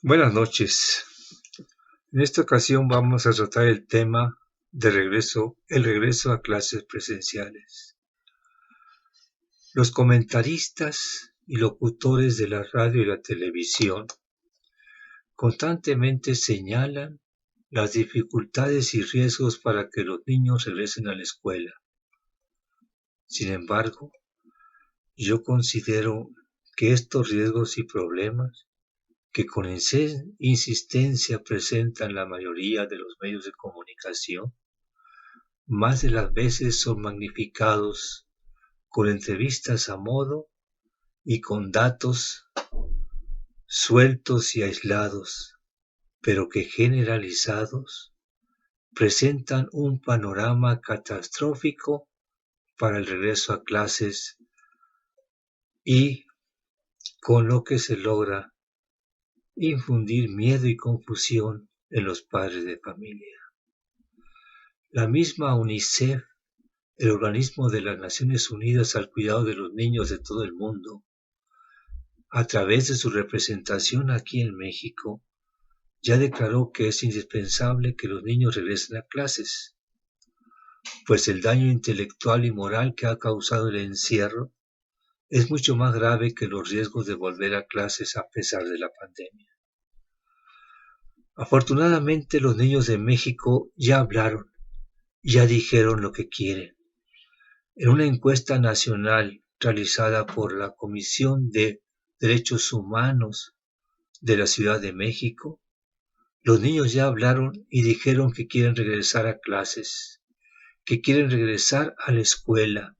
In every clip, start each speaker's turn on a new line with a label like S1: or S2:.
S1: Buenas noches. En esta ocasión vamos a tratar el tema de el regreso a clases presenciales. Los comentaristas y locutores de la radio y la televisión constantemente señalan las dificultades y riesgos para que los niños regresen a la escuela. Sin embargo, yo considero que estos riesgos y problemas que con insistencia presentan la mayoría de los medios de comunicación, más de las veces son magnificados con entrevistas a modo y con datos sueltos y aislados, pero que generalizados presentan un panorama catastrófico para el regreso a clases y con lo que se logra infundir miedo y confusión en los padres de familia. La misma UNICEF, el organismo de las Naciones Unidas al cuidado de los niños de todo el mundo, a través de su representación aquí en México, ya declaró que es indispensable que los niños regresen a clases, pues el daño intelectual y moral que ha causado el encierro es mucho más grave que los riesgos de volver a clases a pesar de la pandemia. Afortunadamente, los niños de México ya hablaron, ya dijeron lo que quieren. En una encuesta nacional realizada por la Comisión de Derechos Humanos de la Ciudad de México, los niños ya hablaron y dijeron que quieren regresar a clases, que quieren regresar a la escuela,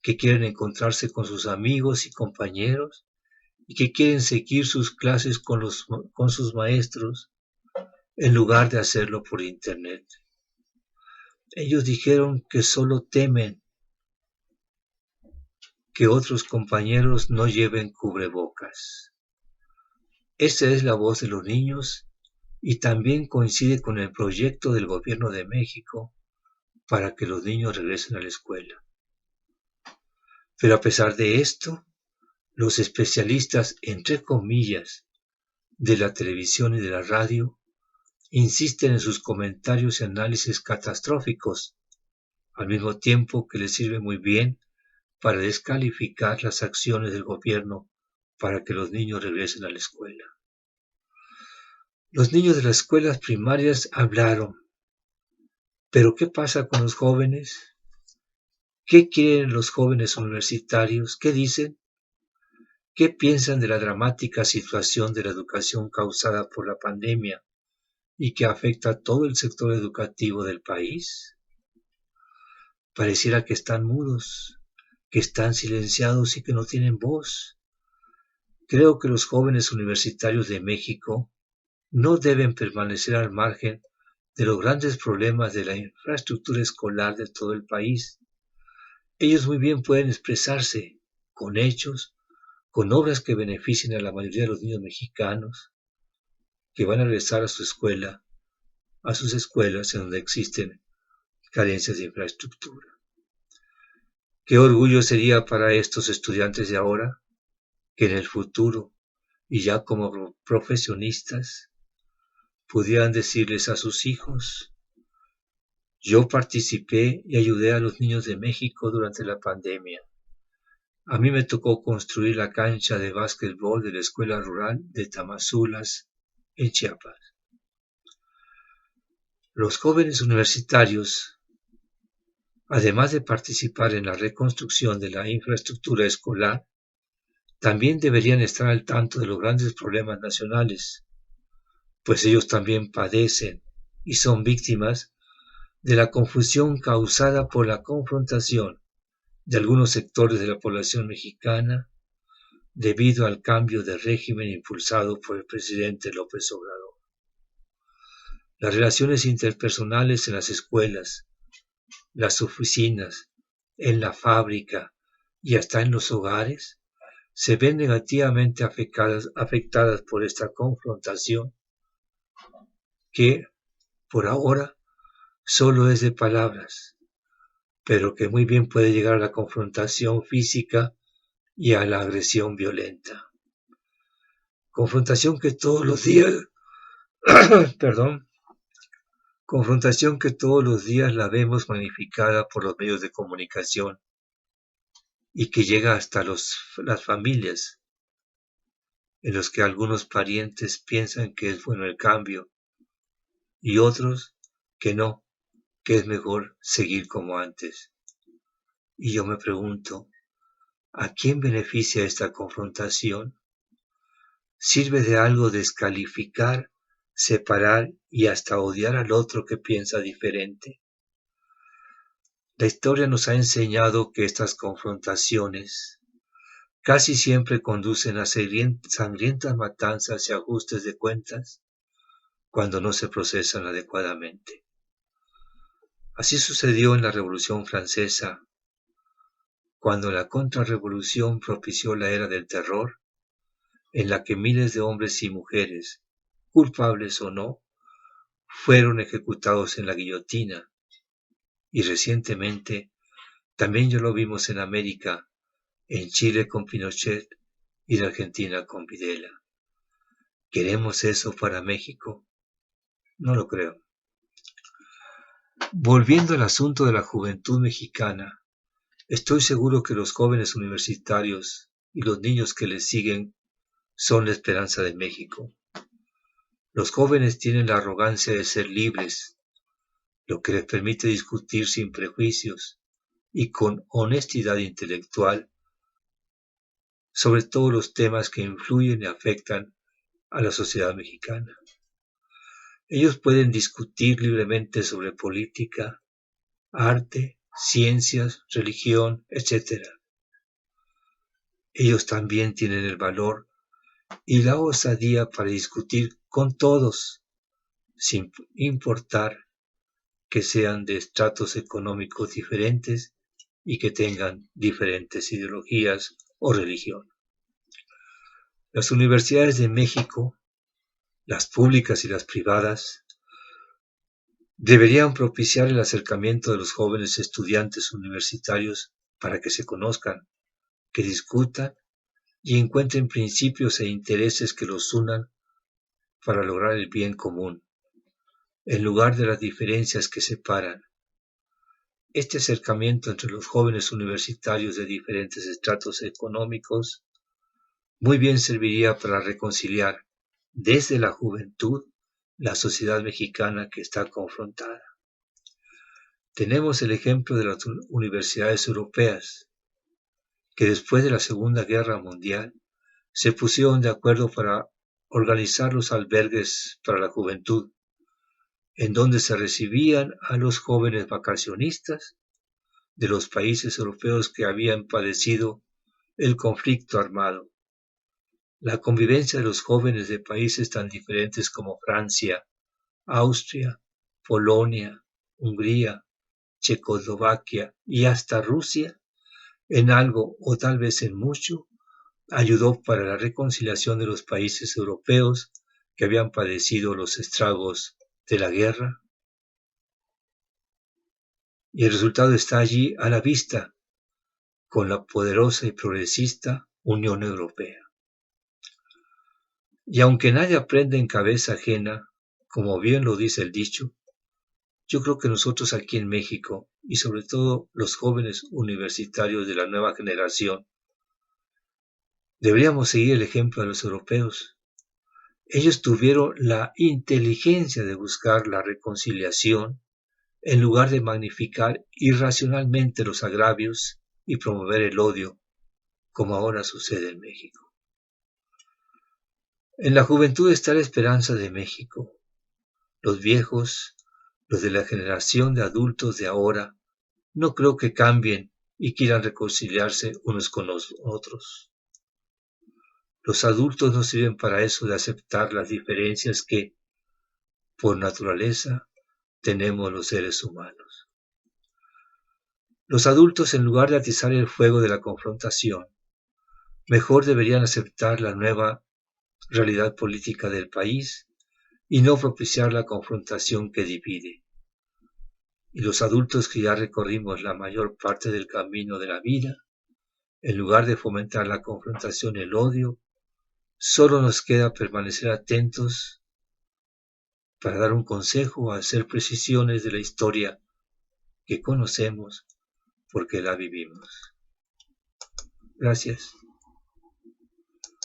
S1: que quieren encontrarse con sus amigos y compañeros y que quieren seguir sus clases con sus maestros en lugar de hacerlo por internet. Ellos dijeron que solo temen que otros compañeros no lleven cubrebocas. Esa es la voz de los niños y también coincide con el proyecto del Gobierno de México para que los niños regresen a la escuela. Pero a pesar de esto, los especialistas, entre comillas, de la televisión y de la radio, insisten en sus comentarios y análisis catastróficos, al mismo tiempo que les sirve muy bien para descalificar las acciones del gobierno para que los niños regresen a la escuela. Los niños de las escuelas primarias hablaron, pero ¿qué pasa con los jóvenes? ¿Qué quieren los jóvenes universitarios? ¿Qué dicen? ¿Qué piensan de la dramática situación de la educación causada por la pandemia y que afecta a todo el sector educativo del país? Pareciera que están mudos, que están silenciados y que no tienen voz. Creo que los jóvenes universitarios de México no deben permanecer al margen de los grandes problemas de la infraestructura escolar de todo el país. Ellos muy bien pueden expresarse con hechos, con obras que beneficien a la mayoría de los niños mexicanos que van a regresar a su escuela, a sus escuelas en donde existen carencias de infraestructura. Qué orgullo sería para estos estudiantes de ahora que en el futuro y ya como profesionistas pudieran decirles a sus hijos: yo participé y ayudé a los niños de México durante la pandemia. A mí me tocó construir la cancha de básquetbol de la escuela rural de Tamazulas, en Chiapas. Los jóvenes universitarios, además de participar en la reconstrucción de la infraestructura escolar, también deberían estar al tanto de los grandes problemas nacionales, pues ellos también padecen y son víctimas de la confusión causada por la confrontación de algunos sectores de la población mexicana debido al cambio de régimen impulsado por el presidente López Obrador. Las relaciones interpersonales en las escuelas, las oficinas, en la fábrica y hasta en los hogares se ven negativamente afectadas por esta confrontación que, por ahora, solo es de palabras, pero que muy bien puede llegar a la confrontación física y a la agresión violenta. Confrontación que todos los días, perdón, confrontación que todos los días la vemos magnificada por los medios de comunicación y que llega hasta las familias, en los que algunos parientes piensan que es bueno el cambio y otros que no, que es mejor seguir como antes. Y yo me pregunto, ¿a quién beneficia esta confrontación? ¿Sirve de algo descalificar, separar y hasta odiar al otro que piensa diferente? La historia nos ha enseñado que estas confrontaciones casi siempre conducen a sangrientas matanzas y ajustes de cuentas cuando no se procesan adecuadamente. Así sucedió en la Revolución Francesa, cuando la contrarrevolución propició la era del terror, en la que miles de hombres y mujeres, culpables o no, fueron ejecutados en la guillotina. Y recientemente también ya lo vimos en América, en Chile con Pinochet y en Argentina con Videla. ¿Queremos eso para México? No lo creo. Volviendo al asunto de la juventud mexicana, estoy seguro que los jóvenes universitarios y los niños que les siguen son la esperanza de México. Los jóvenes tienen la arrogancia de ser libres, lo que les permite discutir sin prejuicios y con honestidad intelectual sobre todos los temas que influyen y afectan a la sociedad mexicana. Ellos pueden discutir libremente sobre política, arte, ciencias, religión, etc. Ellos también tienen el valor y la osadía para discutir con todos, sin importar que sean de estratos económicos diferentes y que tengan diferentes ideologías o religión. Las universidades de México, las públicas y las privadas, deberían propiciar el acercamiento de los jóvenes estudiantes universitarios para que se conozcan, que discutan y encuentren principios e intereses que los unan para lograr el bien común, en lugar de las diferencias que separan. Este acercamiento entre los jóvenes universitarios de diferentes estratos económicos muy bien serviría para reconciliar desde la juventud la sociedad mexicana que está confrontada. Tenemos el ejemplo de las universidades europeas, que después de la Segunda Guerra Mundial se pusieron de acuerdo para organizar los albergues para la juventud, en donde se recibían a los jóvenes vacacionistas de los países europeos que habían padecido el conflicto armado. La convivencia de los jóvenes de países tan diferentes como Francia, Austria, Polonia, Hungría, Checoslovaquia y hasta Rusia, en algo o tal vez en mucho, ayudó para la reconciliación de los países europeos que habían padecido los estragos de la guerra. Y el resultado está allí a la vista, con la poderosa y progresista Unión Europea. Y aunque nadie aprende en cabeza ajena, como bien lo dice el dicho, yo creo que nosotros aquí en México, y sobre todo los jóvenes universitarios de la nueva generación, deberíamos seguir el ejemplo de los europeos. Ellos tuvieron la inteligencia de buscar la reconciliación en lugar de magnificar irracionalmente los agravios y promover el odio, como ahora sucede en México. En la juventud está la esperanza de México. Los viejos, los de la generación de adultos de ahora, no creo que cambien y quieran reconciliarse unos con los otros. Los adultos no sirven para eso de aceptar las diferencias que, por naturaleza, tenemos los seres humanos. Los adultos, en lugar de atizar el fuego de la confrontación, mejor deberían aceptar la nueva realidad política del país y no propiciar la confrontación que divide. Y los adultos que ya recorrimos la mayor parte del camino de la vida, en lugar de fomentar la confrontación y el odio, Solo nos queda permanecer atentos para dar un consejo o hacer precisiones de la historia que conocemos porque la vivimos. Gracias.